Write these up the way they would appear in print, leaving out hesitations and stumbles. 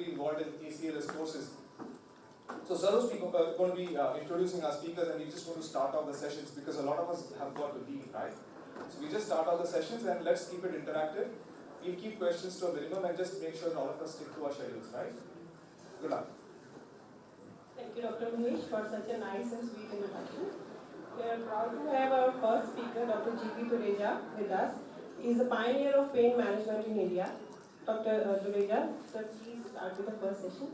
involved in ACLS courses. So Sarosh is going to be introducing our speakers, and we just want to start off the sessions because a lot of us have got to leave, right? So we just start off the sessions and let's keep it interactive. We'll keep questions to a minimum and just make sure all of us stick to our schedules, right? Good luck. Thank you, Dr. Mahesh, for such a nice and sweet introduction. We are proud to have our first speaker, Dr. G.P. Tureja, with us. He is a pioneer of pain management in India. Dr. Tureja, sir, please start with the first session.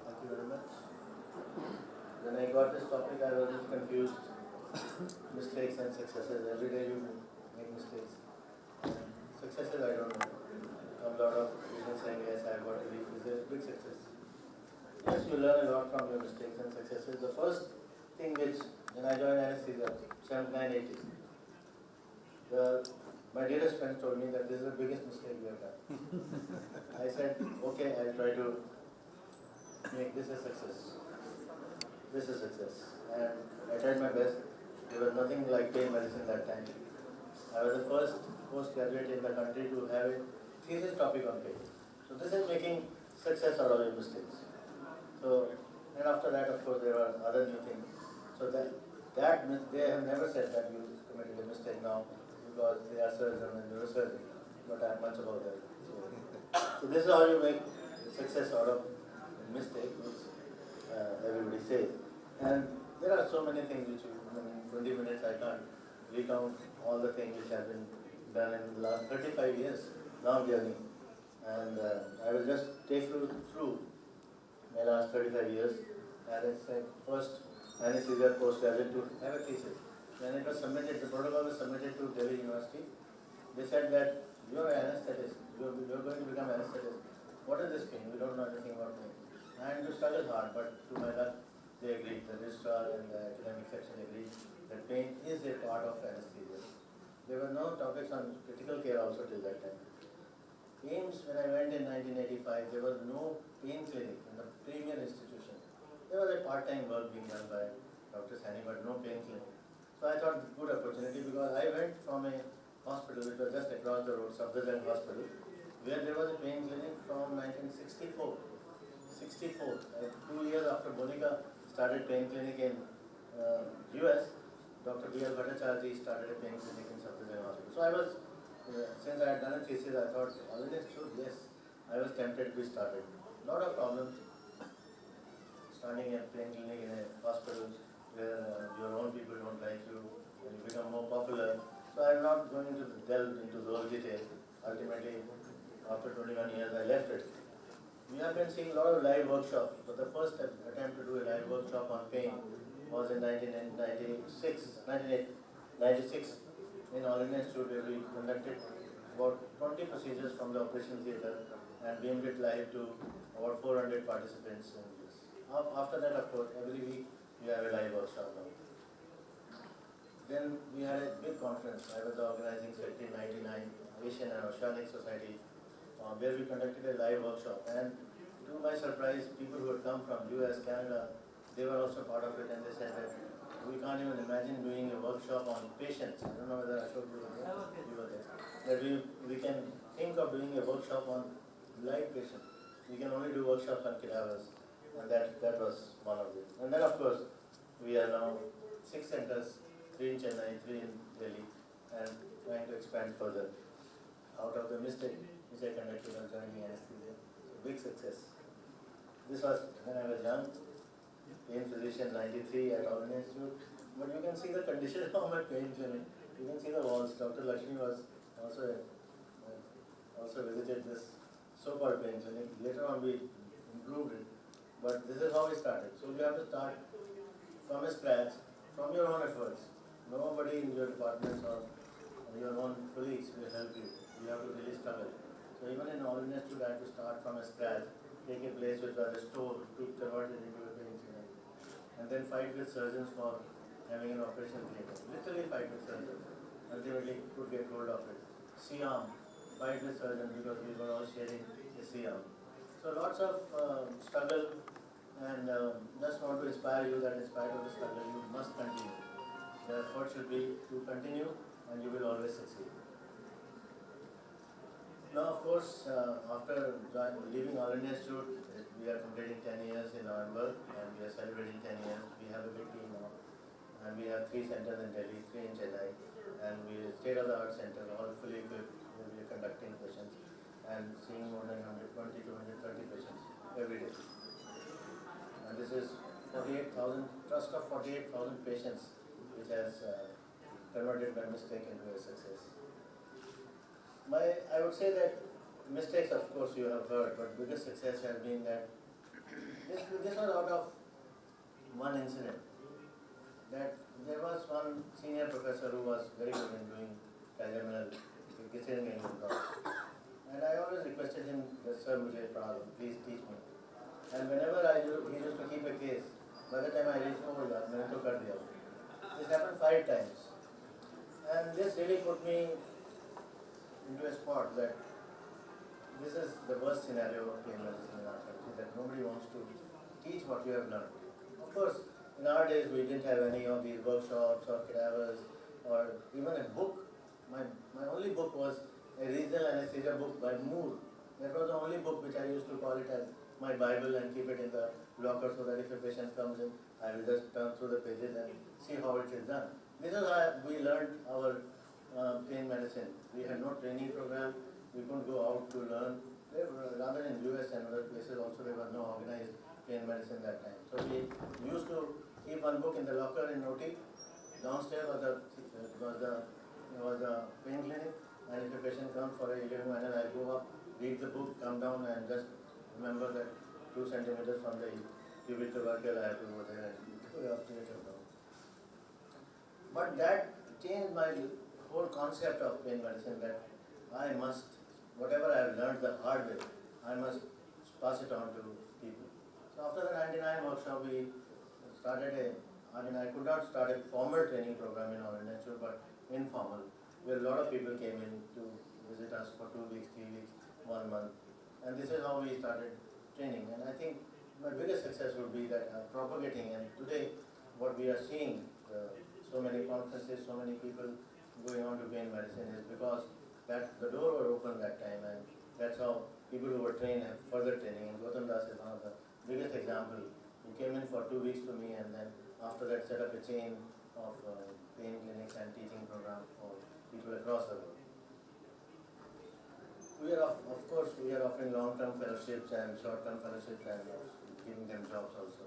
Thank you very much. When I got this topic, I was a little confused. Mistakes and successes. Every day you make mistakes. Successes, I don't know. A lot of people saying, yes, I got to reach. It's a big success. Yes, you learn a lot from your mistakes and successes. The first thing which, when I joined anesthesia, 7980, my dearest friend told me that this is the biggest mistake we have done. I said, okay, I'll try to make this a success. This is success. And I tried my best. There was nothing like pain medicine that time. I was the first postgraduate in the country to have a thesis topic on pain. So this is making success out of your mistakes. So, and after that, of course, there were other new things. So that they have never said that you committed a mistake now because they are surgeon and neurosurgeon, but I am much about that. So this is how you make success out of mistake, which everybody says. And there are so many things which in 20 minutes I can't recount all the things which have been done in the last 35 years, long journey. And I will just take you through my last 35 years. And it's my first anesthesia postgraduate to have a thesis. When it was submitted, the protocol was submitted to Delhi University. They said that you are an anesthetist, you are going to become an anesthetist. What is this pain? We don't know anything about pain. And to struggle hard, but to my luck, they agreed. The registrar and the academic section agreed that pain is a part of anesthesia. There were no topics on critical care also till that time. AIIMS, when I went in 1985, there was no pain clinic in the premier institution. There was a part-time work being done by Dr. Sani, but no pain clinic. So I thought good opportunity because I went from a hospital which was just across the road, Safdarjung Hospital, where there was a pain clinic from 1964. 2 years after Bonica started pain clinic in US, Dr. B.L. Bhattacharya started a pain clinic in Safdarjung Hospital. So I was, since I had done a thesis, I thought, all in truth, yes, I was tempted to be started. Lot of problems starting a pain clinic in a hospital where your own people don't like you and you become more popular. So I'm not going to delve into those details. Ultimately, after 21 years, I left it. We have been seeing a lot of live workshops, but the first attempt to do a live workshop on pain was in 1996 in All India Institute, where we conducted about 20 procedures from the operation theatre and beamed it live to about 400 participants in this. After that, of course, every week we have a live workshop now. Then we had a big conference. I was the organizing secretary in 1999, Asian and Oceanic Society, where we conducted a live workshop. And to my surprise, people who had come from US, Canada, they were also part of it, and they said that we can't even imagine doing a workshop on patients. I don't know whether I showed you were there. That we can think of doing a workshop on live patients. We can only do workshops on cadavers, and that was one of them. And then, of course, we are now 6 centers, 3 in Chennai, 3 in Delhi, and trying to expand further. Out of the mistake which I conducted on joining anesthesia, big success. This was when I was young, pain physician 93 at All India Institute. But you can see the condition of my pain clinic. You can see the walls. Dr. Lakshmi was also visited this so-called pain clinic. Later on we improved it. But this is how we started. So you have to start from scratch, from your own efforts. Nobody in your departments or your own colleagues will help you. You have to really struggle. So even in All India Institute, I had to start from scratch, take a place which was a store to convert it into a pain clinic, and then fight with surgeons for having an operation theatre. Literally fight with surgeons. Ultimately could get hold of it. C-arm, fight with surgeons because we were all sharing a C-arm. So lots of struggle, and just want to inspire you that in spite of the struggle, you must continue. The effort should be to continue, and you will always succeed. Now, of course, after leaving All India Institute, we are completing 10 years in November and we are celebrating 10 years. We have a big team now and we have 3 centers in Delhi, 3 in Chennai, and we are state-of-the-art center, all fully equipped. We are conducting patients and seeing more than 120 to 130 patients every day. And this is 48,000, trust of 48,000 patients, which has converted by mistake into a success. I would say that mistakes, of course, you have heard, but biggest success has been that this was out of one incident. That there was one senior professor who was very good in doing trigeminal decision making jobs. And I always requested him, Sir, mujhe padha do, please teach me. And whenever he used to keep a case, by the time I reached, oh yaar, maine to kar diya. This happened 5 times. And this really put me into a spot that this is the worst scenario of pain medicine in our country, that nobody wants to teach what you have learned. Of course, in our days we didn't have any of these workshops or cadavers or even a book. My only book was a regional anesthesia book by Moore. That was the only book which I used to call it as my Bible and keep it in the locker so that if a patient comes in, I will just turn through the pages and see how it is done. This is how we learned our pain medicine. We had no training program. We couldn't go out to learn. Rather in US and other places also there was no organized pain medicine that time. So we used to keep one book in the locker in OT. Downstairs was the pain clinic, and if a patient comes for a ileum anal, I go up, read the book, come down, and just remember that 2 centimeters from the pubic tubercle I have to go there and do the obstetric down. But that changed my whole concept of pain medicine, that I must, whatever I have learned the hard way, I must pass it on to people. So after the 99 workshop, we started I could not start a formal training program in our institute, but informal, where a lot of people came in to visit us for 2 weeks, 3 weeks, 1 month. And this is how we started training. And I think my biggest success would be that propagating. And today, what we are seeing, so many conferences, so many people going on to pain medicine, is because that the door was open that time, and that's how people who were trained have further training. And Gautam Das is one of the biggest example, who came in for 2 weeks to me, and then after that set up a chain of pain clinics and teaching programs for people across the world. We are, of course, we are offering long-term fellowships and short-term fellowships and giving them jobs also.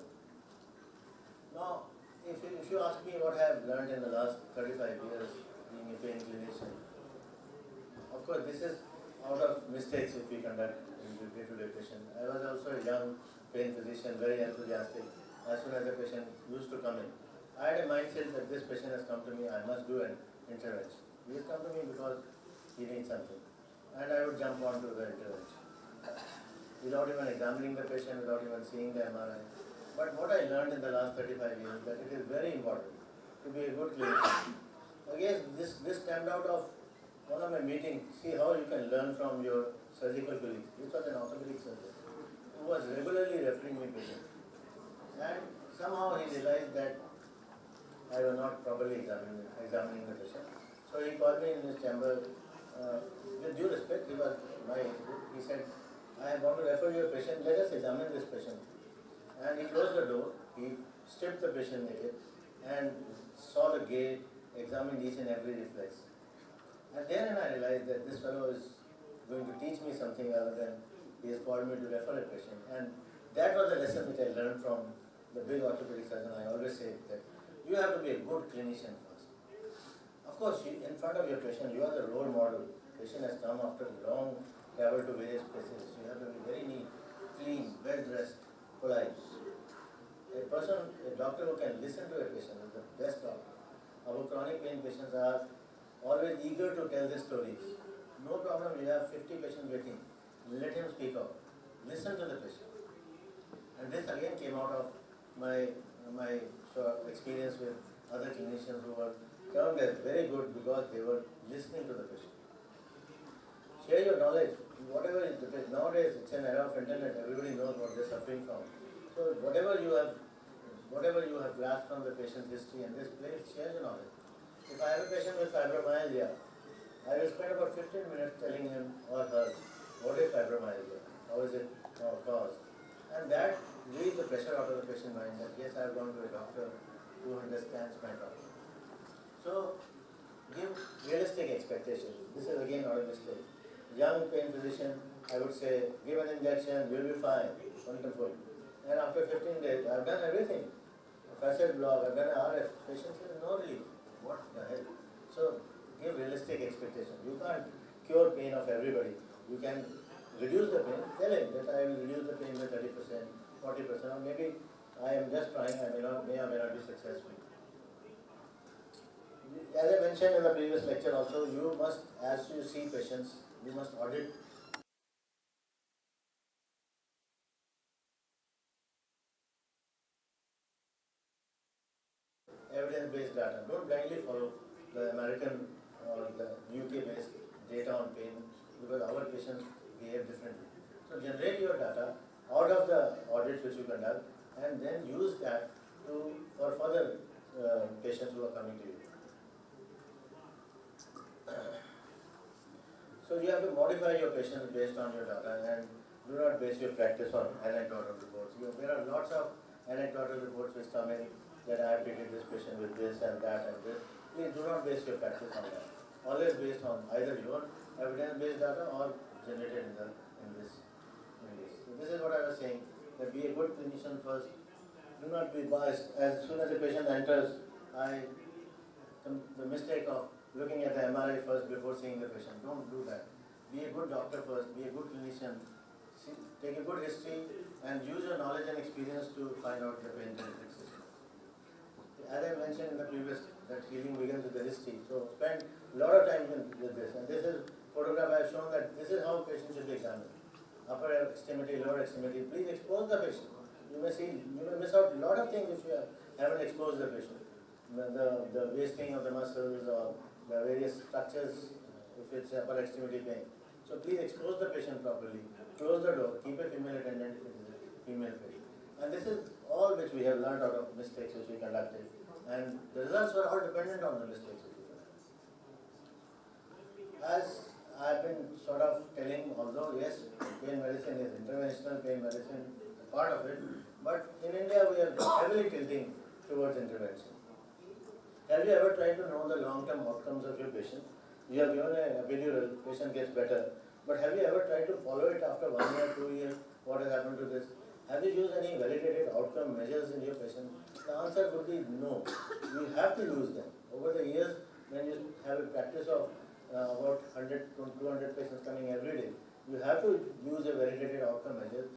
Now, if you ask me what I have learned in the last 35 years being a pain clinician, of course, this is out of mistakes which we conduct in the day-to-day patient. I was also a young pain physician, very enthusiastic. As soon as the patient used to come in, I had a mindset that this patient has come to me, I must do an intervention. He has come to me because he needs something. And I would jump onto the intervention without even examining the patient, without even seeing the MRI. But what I learned in the last 35 years, that it is very important to be a good clinician. Again, this stemmed out of one of my meetings. See how you can learn from your surgical colleagues. This was an orthopedic surgeon who was regularly referring me patients. And somehow he realized that I was not properly examining the patient. So he called me in his chamber. With due respect, he was my age group. He said, I want to refer your patient, let us examine this patient. And he closed the door, he stripped the patient naked and saw the gait, examined each and every reflex. And then I realized that this fellow is going to teach me something other than he has called me to refer a patient. And that was the lesson which I learned from the big orthopedic surgeon. I always say that you have to be a good clinician first. Of course, in front of your patient, you are the role model. Patient has come after long travel to various places. You have to be very neat, clean, well dressed, polite. A doctor who can listen to a patient is the best doctor. Our chronic pain patients are always eager to tell their stories. No problem, we have 50 patients waiting. Let him speak out. Listen to the patient. And this again came out of my experience with other clinicians who were termed as very good because they were listening to the patient. Share your knowledge. Whatever is the patient. Nowadays it's an era of internet. Everybody knows what they're suffering from. So whatever you have grasped from the patient's history and this place, share your knowledge. If I have a patient with fibromyalgia I will spend about 15 minutes telling him or her what is fibromyalgia, how is it caused, and that relieves the pressure out of the patient mind that yes, I have gone to a doctor who understands my problem. So give realistic expectations. This is again not a mistake. Young pain physician, I would say, give an injection, you'll be fine, wonderful. And after 15 days, I've done everything. A facet block, I've done an RF, patient says no relief. What the hell? So give realistic expectations. You can't cure pain of everybody. You can reduce the pain, tell him that I will reduce the pain by 30%, 40%, or maybe I am just trying, I may or may not be successful. As I mentioned in the previous lecture also, you must, as you see patients, you must audit evidence-based data. Don't blindly follow the American or the UK-based data on pain because our patients behave differently. So generate your data out of the audits which you conduct and then use that for further patients who are coming to you. So you have to modify your patients based on your data and do not base your practice on anecdotal reports. There are lots of anecdotal reports which come in that I have treated this patient with this and that and this. Please do not base your practice on that. Always based on either your evidence-based data or generated in this. So this is what I was saying, that be a good clinician first. Do not be biased. As soon as a patient enters, the mistake of looking at the MRI first before seeing the patient. Don't do that. Be a good doctor first, be a good clinician, take a good history and use your knowledge and experience to find out the pain genetic system. As I mentioned in the previous, that healing begins with the history. So spend a lot of time with this. And this is photograph I have shown that this is how patients should be examined. Upper extremity, lower extremity. Please expose the patient. You may miss out a lot of things if you haven't exposed the patient. The wasting of the muscles or the various structures if it's upper extremity pain. So please expose the patient properly, close the door, keep a female attendant if it is a female patient. And this is all which we have learned out of mistakes which we conducted. And the results were all dependent on the mistakes which we conducted. As I've been sort of telling, although yes, pain medicine is interventional, pain medicine is a part of it, but in India we are heavily tilting towards intervention. Have you ever tried to know the long-term outcomes of your patient? You have given a epidural, patient gets better, but have you ever tried to follow it after 1 year, 2 years? What has happened to this? Have you used any validated outcome measures in your patient? The answer would be no. You have to use them. Over the years, when you have a practice of about 100 to 200 patients coming every day, you have to use a validated outcome measure